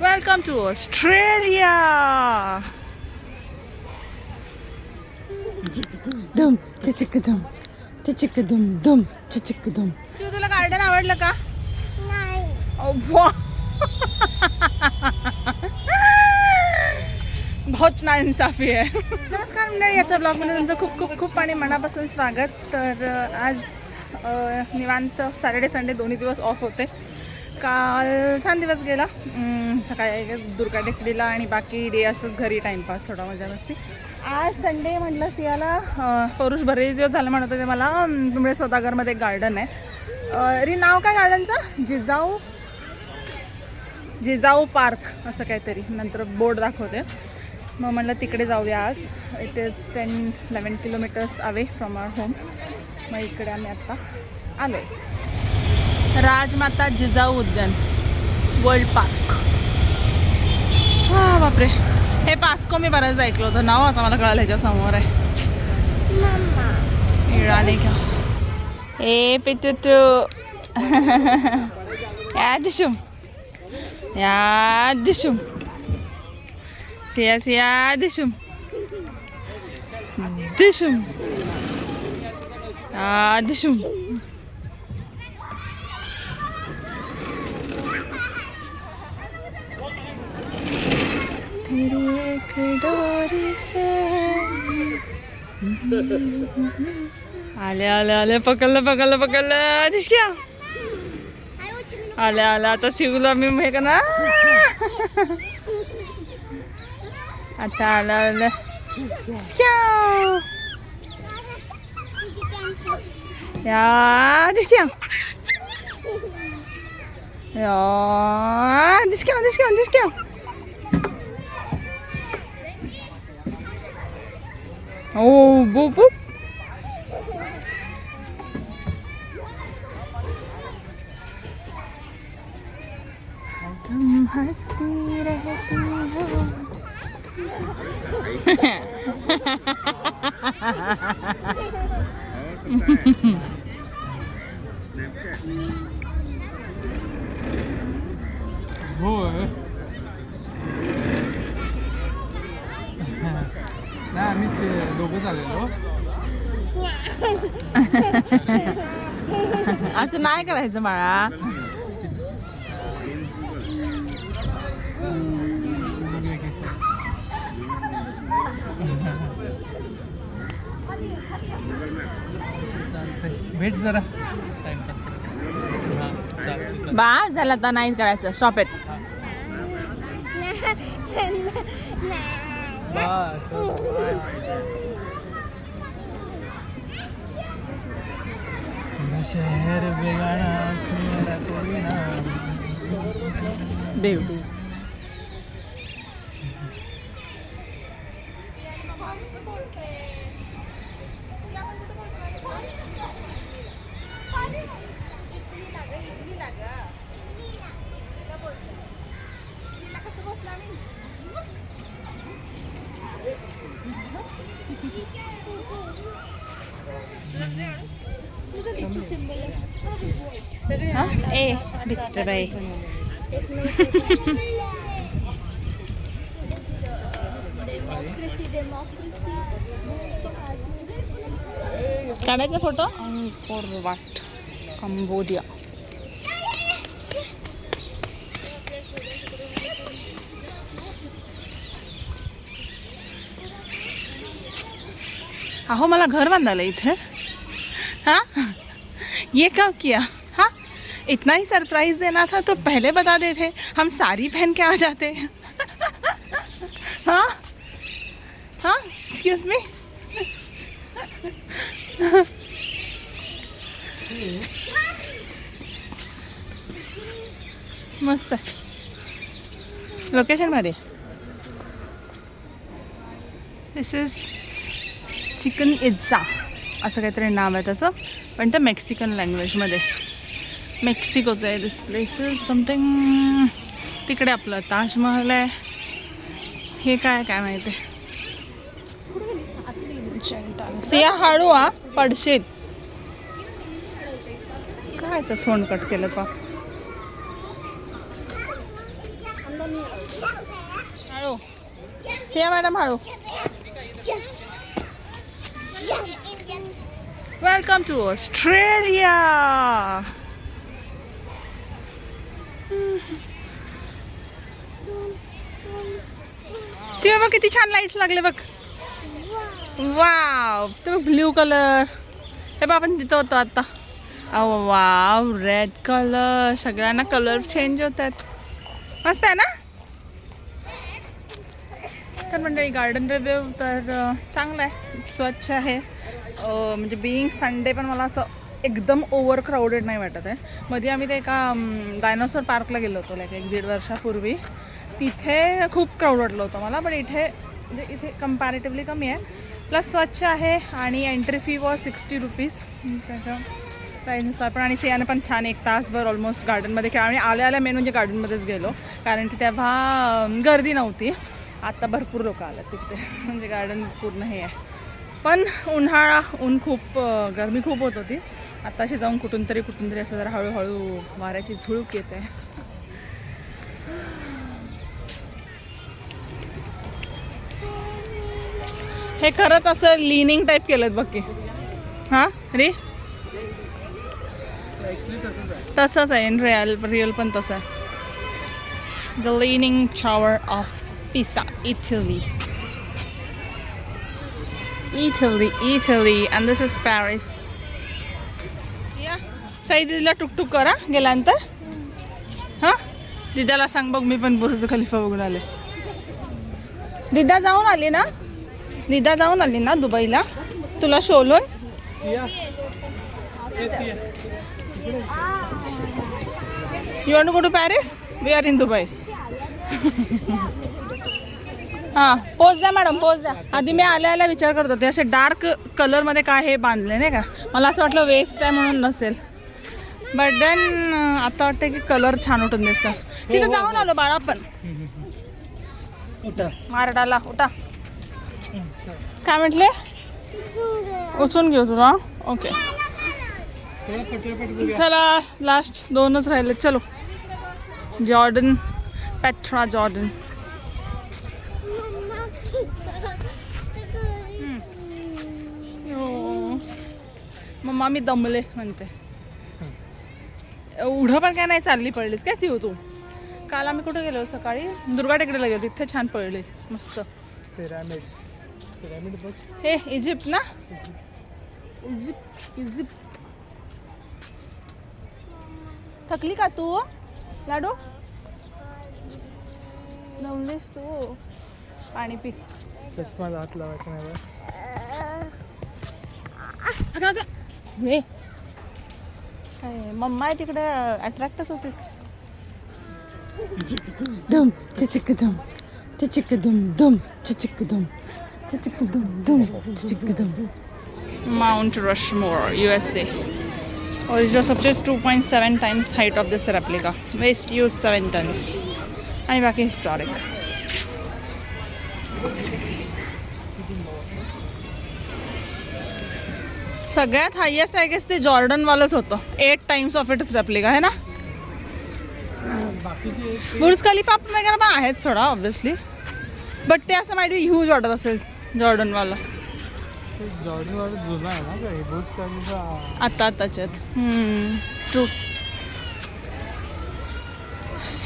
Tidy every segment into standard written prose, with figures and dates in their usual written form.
Welcome to Australia. धम चिचिक धम चिचिक धम धम चिचिक धम. तुला गार्डन आवडलं का? नाही. बहुत नाइंसाफी आहे. नमस्कार मंडळी, याच्या ब्लॉगमध्ये तुमचं खूप खूप खूप आणि मनापासून स्वागत. तर आज निवांत सॅटर्डे संडे दोन्ही दिवस ऑफ होते. काल छान दिवस गेला. सकाळी दुर्गा टेकडीला आणि बाकी डे असंच घरी टाईमपास थोडा मजा मस्ती. आज संडे म्हटलं सियाला पौरुष बरेच दिवस झालं म्हणत होते मला तुमच्या सौदागरमध्ये एक गार्डन आहे. री नाव काय गार्डनचं? जिजाऊ पार्क असं काहीतरी. नंतर बोर्ड दाखवते. मग म्हटलं तिकडे जाऊया आज. It is 10-11 kilometres away from our home. मग इकडे आम्ही आत्ता आलो आहे. राजमाता जिजाऊ उद्यान वर्ल्ड पार्क. हा बापरे, हे पास्को मी बऱ्याचदा ऐकलं होतं नाव, आता मला कळालं ह्याच्या समोर आहे. इळाने घ्या ए पिटू या दिशुम या दिशुम सिया सिया दिशुम दिशुम या दिशुम. तेरी एक डोरी से आले आले आले पकडलं दिसक्या. आले आता शिवला मी हे का ना. आता आलं या दिसक्या या दिसक्या. ओ बुप तुम हंसती रहती हो. नाही आम्ही दोघंच आलेलो. असं नाही करायचं बाळा. भेट जरा टाइमपास बा झाला तर नाही करायचं. Stop it. शहर बेगाना मेरा कोई ना देव. ए भित्र बाई. काढायचा फोटो. Wat Cambodia. अहो मला घर बांधायला इथे. हाँ ये कब किया? हाँ इतना ही सरप्राइज देना था तो पहले बता देते, हम साड़ी पहन के आ जाते. हाँ हाँ एक्सक्यूज मी. मस्त आहे लोकेशन मध्ये. दिस इज चिकन इज्जा असं काहीतरी नाव आहे त्याचं, पण ते मेक्सिकन लँग्वेजमध्ये. मेक्सिकोचं आहे. दिस प्लेस इज समथिंग. तिकडे आपलं ताजमहल आहे. हे काय काय माहिती. सिया हळू हा पडशील. कायचं सोंड कट केलं पा. हळू सिया मॅडम हळू. Welcome to Australia. सिया बघ किती छान लाईट्स लागले बघ. वाव ते बघ ब्ल्यू कलर. हे बघ आपण तिथं होतो आता. Wow red colour. सगळ्यांना कलर चेंज होत आहेत. मस्त आहे ना. तर मंडळी गार्डन रिव्ह्यू तर चांगला आहे, स्वच्छ आहे. म्हणजे बिईंग संडे पण मला असं एकदम ओव्हर क्राऊडेड नाही वाटत आहे. मध्ये आम्ही ते एका डायनोसॉर पार्कला गेलो होतो लाईक 1-1.5 वर्षापूर्वी. तिथे खूप क्राऊड वाटलं होतं मला, पण इथे म्हणजे इथे कम्पॅरेटिव्हली कमी आहे. प्लस स्वच्छ आहे आणि एंट्री फी वॉज 60 रुपीज त्याच्या प्राईजनुसार पण. आणि सियाने पण छान 1 तासभर ऑलमोस्ट गार्डनमध्ये खेळा. आणि आल्या मेन म्हणजे गार्डनमध्येच गेलो कारण की तेव्हा गर्दी नव्हती. आता भरपूर लोक आले तिथे, म्हणजे गार्डन पूर्ण हे आहे. पण उन्हाळा, ऊन खूप, गरमी खूप होत होती. आताशी जाऊन कुठून तरी असं जरा हळूहळू वाऱ्याची झुळूक येते. हे खरंच असं लिनिंग टाईप केलं बघ की. हां रे तसंच आहे. इन रिअल पण तसं आहे. The leaning tower of Pisa, Italy. And this is Paris. Yeah. Sai दिदीला टुकटुक करा गेल्यानंतर. हां दिदाला सांग बघ मी पण बुर्ज खलिफा बघून आले. दिदा जाऊन आली ना दुबईला तुला शोलून. You want to go to Paris? We are in Dubai. हां पोच द्या मॅडम, पोच द्या. आधी मी आल्या विचार करत होते असे डार्क कलरमध्ये काय हे बांधले नाही का. मला असं वाटलं वेस्ट आहे म्हणून नसेल. बट देन आता वाटतं की कलर छान उठून दिसतात. तिथं जाऊन आलो बाळा आपण. मारडाला उठा. काय म्हटले? उचलून घेऊ तुला. ओके चला लास्ट 2च राहिले. चलो जॉर्डन, पेट्रा जॉर्डन. मम्मा मी दमले म्हणते. एवढं पण काय नाही चालली पडलीस काय सिओ तू. काल आम्ही कुठे गेलो सकाळी दुर्गा टेकडीला गेलो. तिथे छान पडली मस्त. हे इजिप्त ना. इजिप्त. थकली का तू लाडू. नवलेस तू. पाणी पी. चष्मा हात लावायचा नाही. हे मम्मा आहे तिकडे अट्रॅक्टच होतीस. Dum, chichikadum, chichikadum, chichikadum, chichikadum, chichikadum. Mount Rushmore, USA. Original structure is 2.7 times height of this replica. Waste use 7 tons. आणि बाकी हिस्टॉरिक. सगळ्यात हायेस्ट आय गेस ते जॉर्डनवालंच होतं. 8 टाइम्स ऑफ इट्स रेप्लिका आहे ना. बुर्ज खलिफा वगैरे पण आहेत सोडा ऑब्विसली. बट ते असं माहिती ह्यूज वाटत असेल जॉर्डनवाला. जॉर्डनवाला जुना आहे ना काही बुर्ज खलिफा आताच्यात. ट्रू.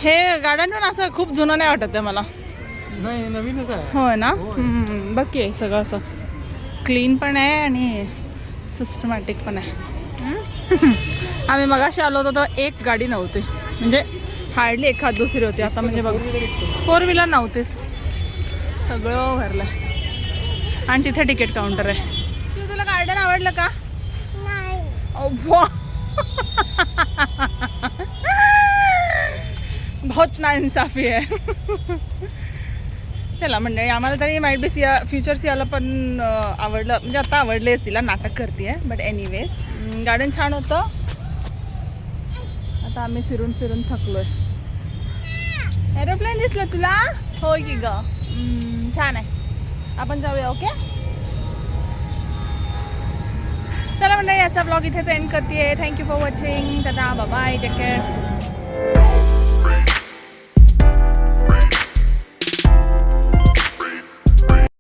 हे गार्डन पण असं खूप जुनं नाही वाटत आहे मला. नाही नवीनच आहे. होय ना. बघ की सगळं असं क्लीन पण आहे आणि सिस्टमॅटिक पण आहे. आम्ही मगाशी आलो होतो तेव्हा एक गाडी नव्हती, म्हणजे हार्डली एखाद दुसरी होती. आता म्हणजे बघ 4 व्हीलर नव्हतीच, सगळं भरलं. आणि तिथे तिकीट काउंटर आहे. तुला गार्डन आवडलं का? बहुत नाइंसाफी आहे. चला मंडळी, आम्हाला तरी माईट बी सिया फ्युचर सियाला पण आवडलं, म्हणजे आता आवडलेच, तिला नाटक करते आहे. बट एनिवेज गार्डन छान होतं. आता आम्ही फिरून फिरून थकलोय. एरोप्लेन दिसलं तुला? हो की ग, छान आहे. आपण जाऊया. ओके चला मंडळी, याचा ब्लॉग इथेच एंड करते. Thank you for watching. Tata, bye bye, take care.